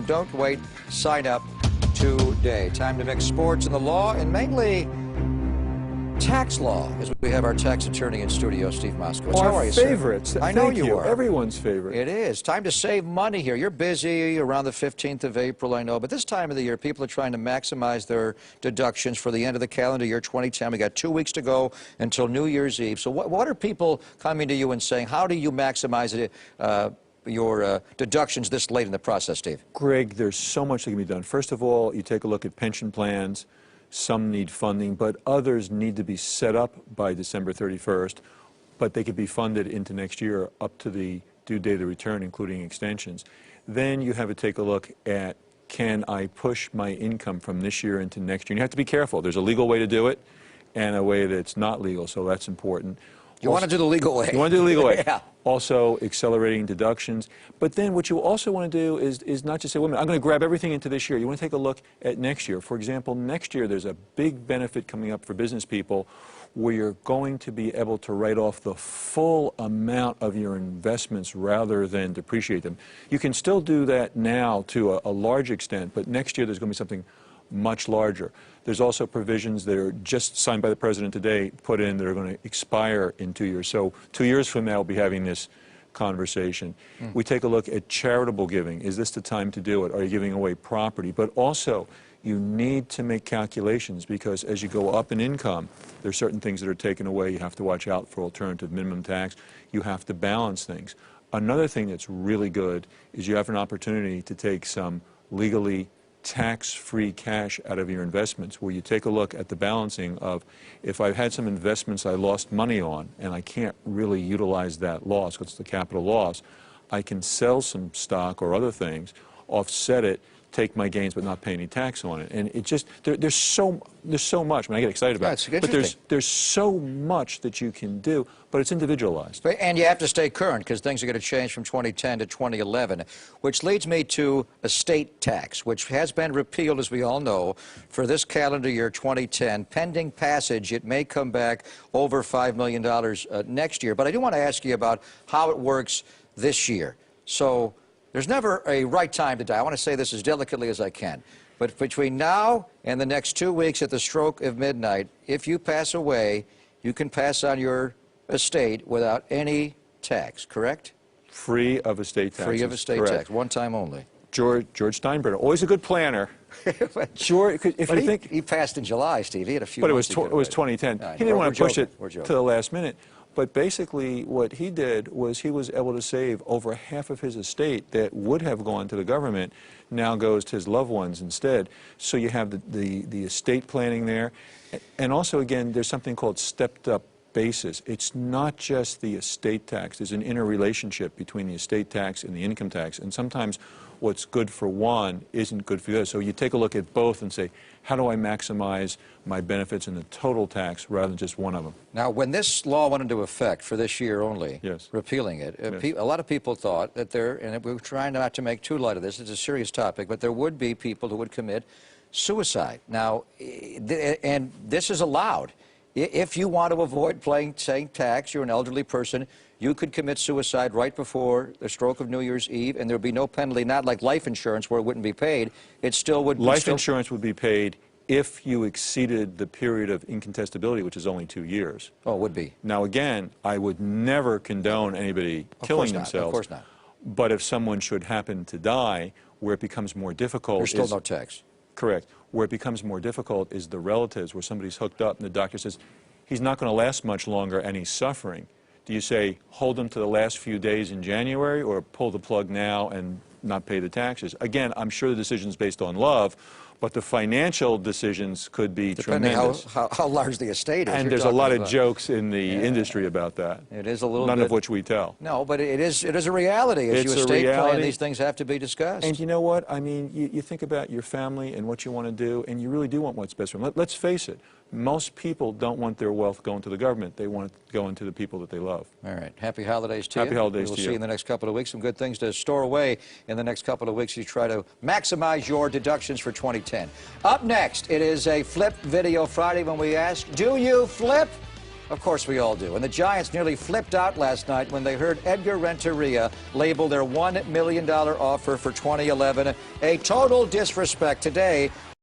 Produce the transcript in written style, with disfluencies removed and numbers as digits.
Don't wait. Sign up today. Time to mix sports and the law, and mainly tax law, as we have our tax attorney in studio, Steve Moskowitz. How are you, favorites. sir? I know you are. Everyone's favorite. It is. Time to save money here. You're busy around the 15th of April, I know, but this time of the year, people are trying to maximize their deductions for the end of the calendar year 2010. We got 2 weeks to go until New Year's Eve. So what are people coming to you and saying, how do you maximize it? Your deductions this late in the process, Steve? Greg, there's so much that can be done. First of all, you take a look at pension plans. Some need funding, but others need to be set up by December 31st, but they could be funded into next year up to the due date of the return, including extensions. Then you have to take a look at, can I push my income from this year into next year? And you have to be careful. There's a legal way to do it and a way that's not legal, so that's important. You want to do the legal way. You want to do the legal way. Yeah. Also, accelerating deductions. But then what you also want to do is not just say, wait a minute, I'm going to grab everything into this year. You want to take a look at next year. For example, next year there's a big benefit coming up for business people where you're going to be able to write off the full amount of your investments rather than depreciate them. You can still do that now to a large extent, but next year there's going to be something much larger. There's also provisions that are just signed by the President today, put in, that are going to expire in 2 years. So 2 years from now, we'll be having this conversation. We take a look at charitable giving. Is this the time to do it? Are you giving away property? But also, you need to make calculations, because as you go up in income, there are certain things that are taken away. You have to watch out for alternative minimum tax. You have to balance things. Another thing that's really good is you have an opportunity to take some legally tax-free cash out of your investments, where you take a look at the balancing of, if I've had some investments I lost money on and I can't really utilize that loss because it's the capital loss, I can sell some stock or other things, offset it, take my gains but not pay any tax on it. And it just, there's so much. I mean, I get excited about it, but there's so much that you can do, but it's individualized. And you have to stay current, because things are going to change from 2010 to 2011, which leads me to estate tax, which has been repealed, as we all know, for this calendar year 2010. Pending passage, it may come back over $5 million next year. But I do want to ask you about how it works this year. So there's never a right time to die. I want to say this as delicately as I can. But between now and the next 2 weeks at the stroke of midnight, if you pass away, you can pass on your estate without any tax, correct? Free of estate taxes. Free of estate tax, one time only. George Steinbrenner, always a good planner. George, if you think he passed in July, Steve. He had a few. But it was 2010. He didn't want to push it to the last minute. But basically, what he did was he was able to save over half of his estate that would have gone to the government, now goes to his loved ones instead. So you have the estate planning there. And also, again, there's something called stepped-up basis. It's not just the estate tax. There's an interrelationship between the estate tax and the income tax. And sometimes what's good for one isn't good for the other. So you take a look at both and say, how do I maximize my benefits in the total tax rather than just one of them? Now, when this law went into effect for this year only, repealing it, a lot of people thought that and we're trying not to make too light of this, it's a serious topic, but there would be people who would commit suicide. Now, and this is allowed. If you want to avoid paying tax, you're an elderly person, you could commit suicide right before the stroke of New Year's Eve, and there would be no penalty, not like life insurance where it wouldn't be paid. It still would. Life insurance would be paid if you exceeded the period of incontestability, which is only 2 years. Oh, it would be. Now, again, I would never condone anybody killing themselves. Of course not. But if someone should happen to die, where it becomes more difficult, there's still no tax. Correct. Where it becomes more difficult is the relatives, where somebody's hooked up and the doctor says, he's not going to last much longer and he's suffering. Do you say, hold him to the last few days in January, or pull the plug now and not pay the taxes? Again, I'm sure the decision's based on love, but the financial decisions could be tremendous. Depending how large the estate is. And there's a lot of jokes in the industry about that. It is a little None of which we tell. No, but it is a reality. As you estate plan, these things have to be discussed. And you know what? I mean, you think about your family and what you want to do, and you really do want what's best for them. Let's face it. Most people don't want their wealth going to the government. They want it going to the people that they love. All right. Happy holidays to you. Happy holidays to you. We'll see you in the next couple of weeks. Some good things to store away in the next couple of weeks. You try to maximize your deductions for 2010. Up next, it is a Flip Video Friday when we ask, do you flip? Of course we all do. And the Giants nearly flipped out last night when they heard Edgar Renteria label their $1 million offer for 2011 a total disrespect. Today,